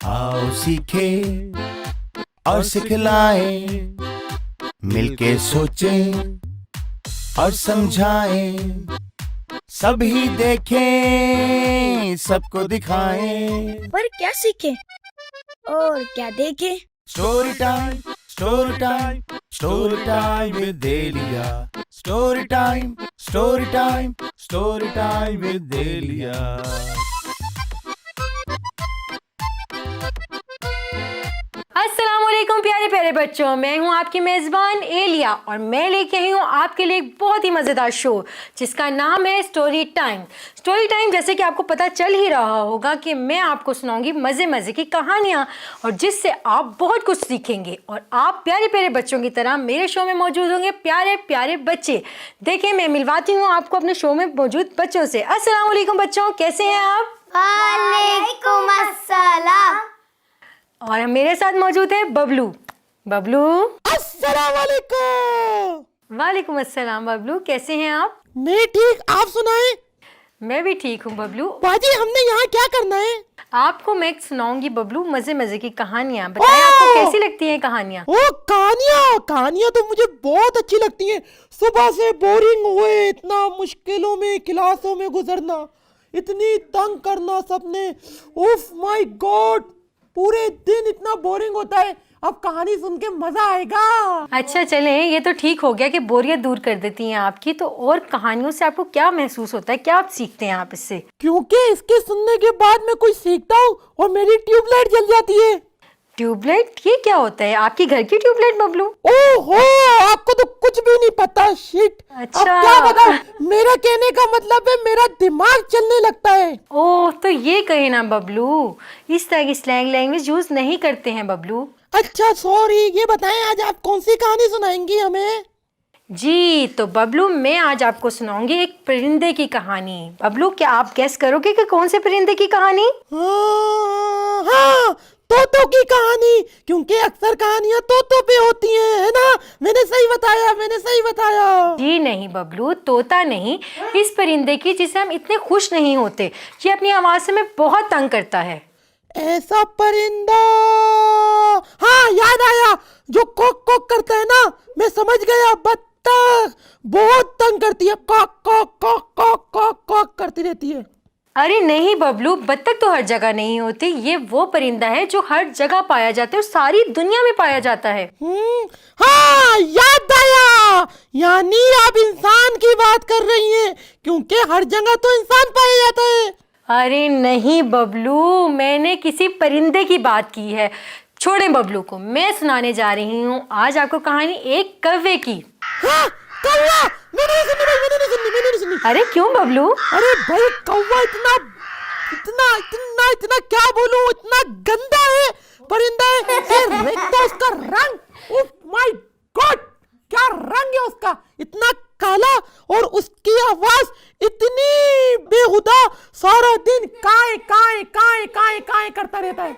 आओ सीखे और सिखलाएं, मिलके सोचें और समझाएं, सभी देखें सबको दिखाएं। पर क्या सीखे और क्या देखे? Story time, story time, story time with Aliya. Story time, story time, story time with Aliya. अस्सलामुअलैकुम प्यारे प्यारे बच्चों, मैं हूं आपकी मेज़बान एलिया और मैं लेके आई हूं आपके लिए एक बहुत ही मज़ेदार शो जिसका नाम है स्टोरी टाइम। स्टोरी टाइम जैसे कि आपको पता चल ही रहा होगा कि मैं आपको सुनाऊंगी मज़े मज़े की कहानियां और जिससे आप बहुत कुछ सीखेंगे और आप प्यारे प्यारे बच्चों की तरह मेरे शो में मौजूद होंगे प्यारे प्यारे बच्चे। देखिए, मैं मिलवाती हूँ आपको अपने शो में मौजूद बच्चों से। अस्सलामुअलैकुम बच्चों, कैसे हैं आप? वालेकुम अस्सलाम। और मेरे साथ मौजूद है बबलू। बबलू, अस्सलाम वालेकुम। वालेकुम अस्सलाम। बबलू, कैसे हैं आप? मैं ठीक, आप सुनाएं? मैं भी ठीक हूँ बबलू। बाजी, हमने यहाँ क्या करना है? आपको मैं सुनाऊंगी बबलू मजे मजे की कहानियाँ। बताएं आपको कैसी लगती हैं कहानियाँ? ओ कहानियाँ, कहानियाँ तो मुझे बहुत अच्छी लगती हैं। सुबह से बोरिंग हुए, इतना मुश्किलों में क्लासों में गुजरना, इतनी तंग करना सबने, उफ माय गॉड, पूरे दिन इतना बोरिंग होता है। अब कहानी सुन के मजा आएगा। अच्छा चलें, ये तो ठीक हो गया कि बोरियत दूर कर देती हैं आपकी। तो और कहानियों से आपको क्या महसूस होता है, क्या आप सीखते हैं आप इससे? क्योंकि इसके सुनने के बाद मैं कुछ सीखता हूँ और मेरी ट्यूबलाइट जल जाती है। ट्यूबलाइट? ये क्या होता है? आपकी घर की ट्यूबलाइट बबलू? ओहो, आपको तो कुछ भी नहीं पता। शिट। अच्छा। अब क्या बताऊं? मेरा कहने का मतलब है मेरा दिमाग चलने लगता है। ओह, तो ये कहे ना बबलू, इस तरह की स्लैंग लैंग्वेज यूज नहीं करते हैं बबलू। अच्छा सॉरी, ये बताएं आज आप कौन सी कहानी सुनाएंगी हमें? जी तो बबलू, मैं आज आपको सुनाऊंगी एक परिंदे की कहानी। बबलू, क्या आप गैस करोगे कि कौन से परिंदे की कहानी? हाँ, तोतों की कहानी, क्योंकि अक्सर कहानियां तोतों पे होती हैं, है ना? मैंने सही बताया, मैंने सही बताया। जी नहीं बबलू, तोता नहीं, इस परिंदे की जिसे हम इतने खुश नहीं होते। ये अपनी आवाज से हमें बहुत तंग करता है। ऐसा परिंदा, हाँ याद आया, जो कोक कोक करता है ना, मैं समझ गया। बत्तख बहुत तंग करती है, cock cock cock cock cock cock करती रहती है। अरे नहीं बबलू, बत्तख तो हर जगह नहीं होती। ये वो परिंदा है जो हर जगह पाया जाता है और सारी दुनिया में पाया जाता है। हाँ याद आया, यानी आप इंसान की बात कर रही हैं, क्योंकि हर जगह तो इंसान पाया जाता है। अरे नहीं बबलू, मैंने किसी परिंदे की बात की है। छोड़ें बबलू को, मैं सुनाने जा रही हूँ आज आपको कहानी एक कौवे की। हाँ, कौवा, मैंने नहीं सुनी भाई, मैंने नहीं सुनी, मैंने नहीं सुनी। अरे क्यों बबलू? अरे भाई, कौवा इतना इतना इतना इतना क्या बोलूं, इतना गंदा है, परिंदा है। एक तो उसका रंग, ओह माय गॉड, क्या रंग है उसका, इतना काला, और उसकी आवाज इतनी बेहुदा, सारा दिन काए काए काए काए काए करता रहता है।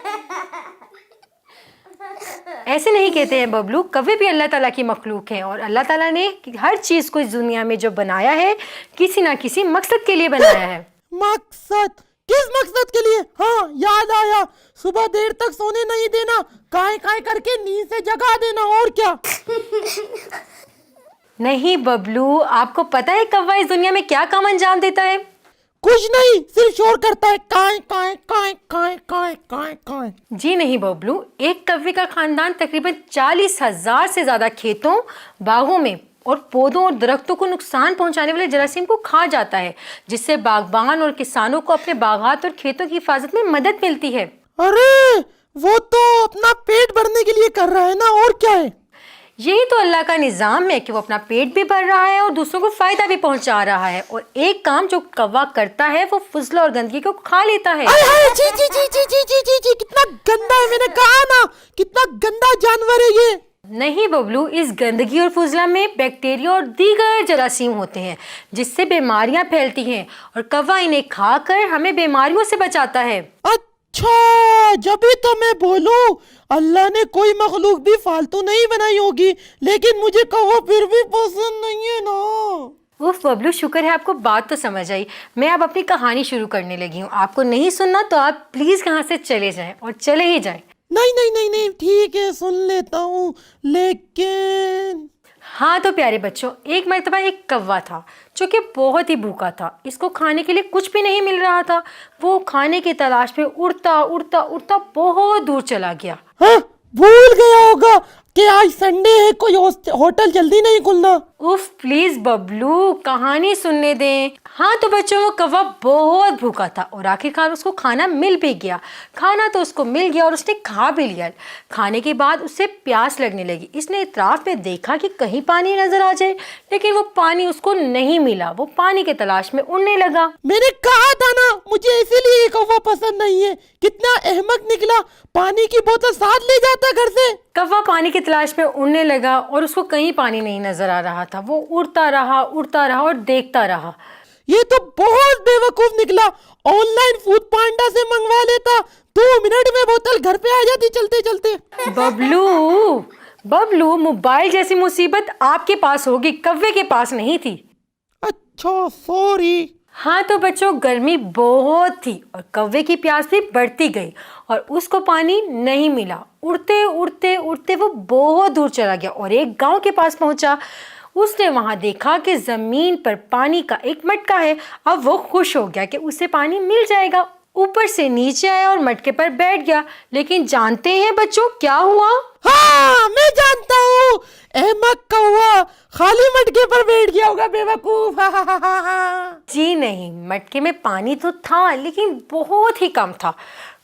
ऐसे नहीं कहते हैं बबलू, कौवे भी अल्लाह ताला की मखलूक हैं और अल्लाह ताला ने हर चीज को इस दुनिया में जो बनाया है किसी ना किसी मकसद के लिए बनाया है। मकसद? किस मकसद के लिए? हाँ याद आया, सुबह देर तक सोने नहीं देना, काय काय करके नींद से जगा देना, और क्या? नहीं बबलू, आपको पता है कौवा इस दुनिया में क्या काम अंजाम देता है? कुछ नहीं, सिर्फ शोर करता है, काय काय काय काय काय काय काय। जी नहीं बबलू, एक कौवे का खानदान तकरीबन 40,000 से ज्यादा खेतों, बागों में और पौधों और दरख्तों को नुकसान पहुंचाने वाले जरासीम को खा जाता है, जिससे बागबान और किसानों को अपने बागात और खेतों की हिफाजत में मदद मिलती है। अरे वो तो अपना पेट भरने के लिए कर रहा है ना, और क्या है? यही तो अल्लाह का निज़ाम है कि वो अपना पेट भी भर रहा है और दूसरों को फायदा भी पहुंचा रहा है। और एक काम जो कौवा करता है वो फुजला और गंदगी को खा लेता है। अरे हाय, जी जी जी जी जी जी जी जी, कितना गंदा है, मैंने कहा ना, कितना गंदा जानवर है ये। नहीं बबलू, इस गंदगी और फुजला में बैक्टीरिया और दीगर जरासीम होते हैं जिससे बीमारियां फैलती हैं और कौवा इन्हें खाकर हमें बीमारियों से बचाता है। अच्छा, जब भी तो मैं बोलूं, अल्लाह ने कोई मखलूक भी फालतू नहीं बनाई होगी, लेकिन मुझे कौवा फिर भी पसंद नहीं है ना। उफ बबलू, शुक्र है आपको बात तो समझ आई। मैं अब अपनी कहानी शुरू करने लगी हूँ। आपको नहीं सुनना तो आप प्लीज यहाँ से चले जाएं, और चले ही जाएं। नहीं नहीं नहीं नहीं, ठीक है सुन लेता हूँ, लेकिन हाँ तो प्यारे बच्चों, एक मर्तबा एक कौवा था जो कि बहुत ही भूखा था। इसको खाने के लिए कुछ भी नहीं मिल रहा था। वो खाने की तलाश में उड़ता उड़ता उड़ता बहुत दूर चला गया। हाँ, भूल गया होगा कि आज संडे है, कोई होटल जल्दी नहीं खुलना। उफ प्लीज बबलू, कहानी सुनने दें। हाँ तो बच्चों, वो कौवा बहुत भूखा था और आखिरकार उसको खाना मिल भी गया। खाना तो उसको मिल गया और उसने खा भी लिया। खाने के बाद उसे प्यास लगने लगी। इसने इतराफ में देखा कि कहीं पानी नजर आ जाए, लेकिन वो पानी उसको नहीं मिला। वो पानी के तलाश में उड़ने लगा। मैंने कहा था ना, मुझे इसीलिए ये कौवा पसंद नहीं है। कितना अहमक निकला, पानी की बोतल साथ ले जाता घर से। कौवा पानी की तलाश में उड़ने लगा और उसको कहीं पानी नहीं नजर आ रहा था। वो उड़ता रहा और देखता रहा। ये तो बहुत बेवकूफ निकला। ऑनलाइन फूड पांडा से मंगवा लेता, 2 मिनट में बोतल घर पे आ जाती चलते चलते। बबलू, मोबाइल जैसी मुसीबत आपके पास होगी, कौवे के पास नहीं थी। अच्छा सॉरी। हाँ तो बच्चों, गर्मी बहुत थी और कौवे की प्यास भी बढ़ती गई और उसको पानी नहीं मिला। उड़ते उड़ते उड़ते वो बहुत दूर चला गया और एक गांव के पास पहुंचा। उसने वहां देखा कि जमीन पर पानी का एक मटका है। अब वो खुश हो गया कि उसे पानी मिल जाएगा। ऊपर से नीचे आया और मटके पर बैठ गया। लेकिन जानते हैं बच्चों क्या हुआ? हाँ मैं जानता हूँ, अहमक कौवा खाली मटके पर बैठ गया होगा, बेवकूफ। जी नहीं, मटके में पानी तो था लेकिन बहुत ही कम था।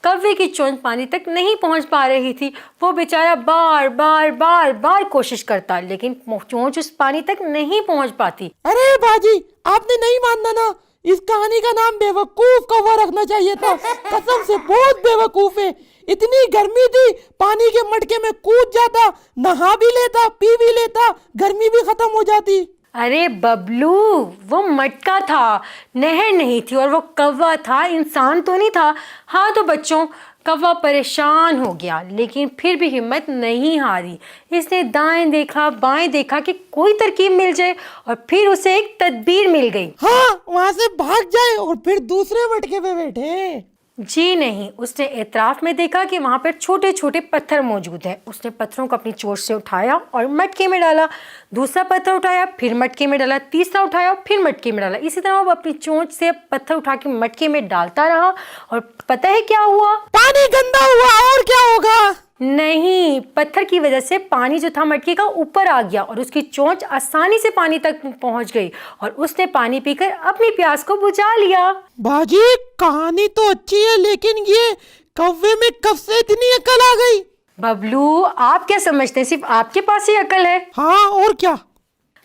कौवे की चोंच पानी तक नहीं पहुंच पा रही थी। वो बेचारा बार बार कोशिश करता, लेकिन चोंच उस पानी तक नहीं पहुंच पाती। अरे बाजी, आपने नहीं मानना ना, इस कहानी का नाम बेवकूफ कौवा रखना चाहिए था। कसम से बहुत बेवकूफ है। इतनी गर्मी थी, पानी के मटके में कूद जाता, नहा भी लेता, पी भी लेता, गर्मी भी खत्म हो जाती। अरे बबलू, वो मटका था, नहर नहीं थी, और वो कौवा था, इंसान तो नहीं था। हाँ तो बच्चों, कौवा परेशान हो गया लेकिन फिर भी हिम्मत नहीं हारी। इसने दाएं देखा बाएं देखा कि कोई तरकीब मिल जाए, और फिर उसे एक तदबीर मिल गई। हाँ, वहाँ से भाग जाए और फिर दूसरे मटके पे बैठे। जी नहीं, उसने एतराफ में देखा कि वहाँ पर छोटे छोटे पत्थर मौजूद हैं। उसने पत्थरों को अपनी चोंच से उठाया और मटके में डाला। दूसरा पत्थर उठाया, फिर मटके में डाला। तीसरा उठाया, फिर मटके में डाला। इसी तरह वो अपनी चोंच से पत्थर उठा के मटके में डालता रहा। और पता है क्या हुआ? पानी गंदा हुआ, और क्या होगा? नहीं, पत्थर की वजह से पानी जो था मटके का ऊपर आ गया और उसकी चोंच आसानी से पानी तक पहुंच गई और उसने पानी पीकर अपनी प्यास को बुझा लिया। बाजी, कहानी तो अच्छी है, लेकिन ये कौवे में कब से इतनी अकल आ गई? बबलू, आप क्या समझते हैं सिर्फ आपके पास ही अकल है? हाँ और क्या।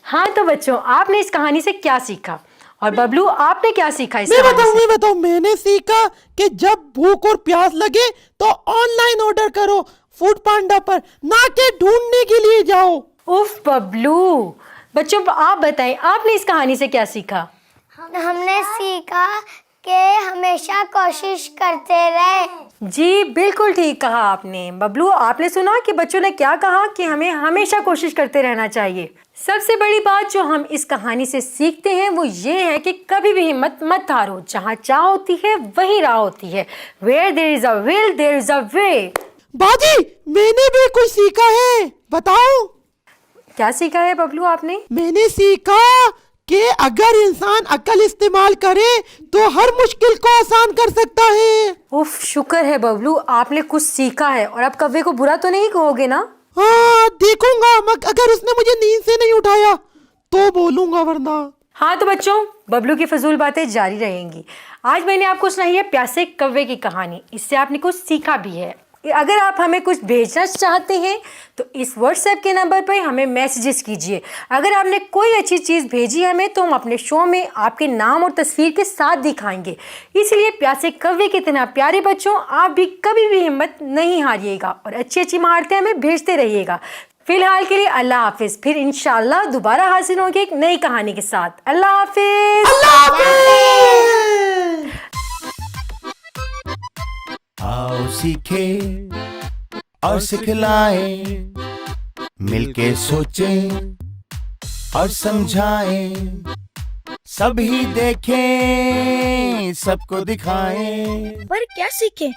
हाँ तो बच्चों, आपने इस कहानी से क्या सीखा? और बबलू, आपने क्या सीखा इस कहानी से? मैं बताऊं, मैंने सीखा कि जब भूख और प्यास लगे तो ऑनलाइन ऑर्डर करो फूड पांडा पर, ना के ढूंढने के लिए जाओ। उफ बबलू। बच्चों आप बताएं, आपने इस कहानी से क्या सीखा? हमने सीखा कि हमेशा कोशिश करते रहे। जी बिल्कुल ठीक कहा आपने। बबलू, आपने सुना कि बच्चों ने क्या कहा कि हमें हमेशा कोशिश करते रहना चाहिए। सबसे बड़ी बात जो हम इस कहानी से सीखते हैं वो ये है कि कभी भी हिम्मत मत हारो। जहाँ चाह होती है वहीं राह होती है। Where there is a will, there is a way। बाजी, मैंने भी कुछ सीखा है, बताओ। क्या सीखा है बबलू आपने? मैंने सीखा कि अगर इंसान अकल इस्तेमाल करे तो हर मुश्किल को आसान कर सकता है। उफ, शुक्र है बबलू, आपने कुछ सीखा है। और अब कौवे को बुरा तो नहीं कहोगे ना? हाँ देखूंगा, अगर उसने मुझे नींद से नहीं उठाया तो बोलूंगा, वरना। हाँ तो बच्चों, बबलू की फजूल बातें जारी रहेंगी। आज मैंने आपको सुनाई है प्यासे कौवे की कहानी। इससे आपने कुछ सीखा भी है। अगर आप हमें कुछ भेजना चाहते हैं तो इस व्हाट्सएप के नंबर पर हमें मैसेजेस कीजिए। अगर आपने कोई अच्छी चीज़ भेजी हमें तो हम अपने शो में आपके नाम और तस्वीर के साथ दिखाएंगे। इसलिए प्यासे कौवे के इतना प्यारे बच्चों, आप भी कभी भी हिम्मत नहीं हारिएगा और अच्छी अच्छी महारतें हमें भेजते रहिएगा। फिलहाल के लिए अल्लाह हाफिज़। फिर इंशाल्लाह दोबारा हाजिर होंगे एक नई कहानी के साथ। अल्लाह हाफिज़। आओ सीखे और सिखलाएं, मिलके सोचें और समझाएं। सभी देखें, सबको दिखाएं। पर क्या सीखे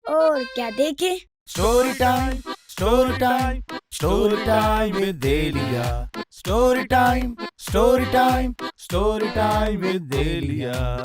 और क्या देखे? Story time, story time, story time with Delia. Story time, story time, story time with देलिया।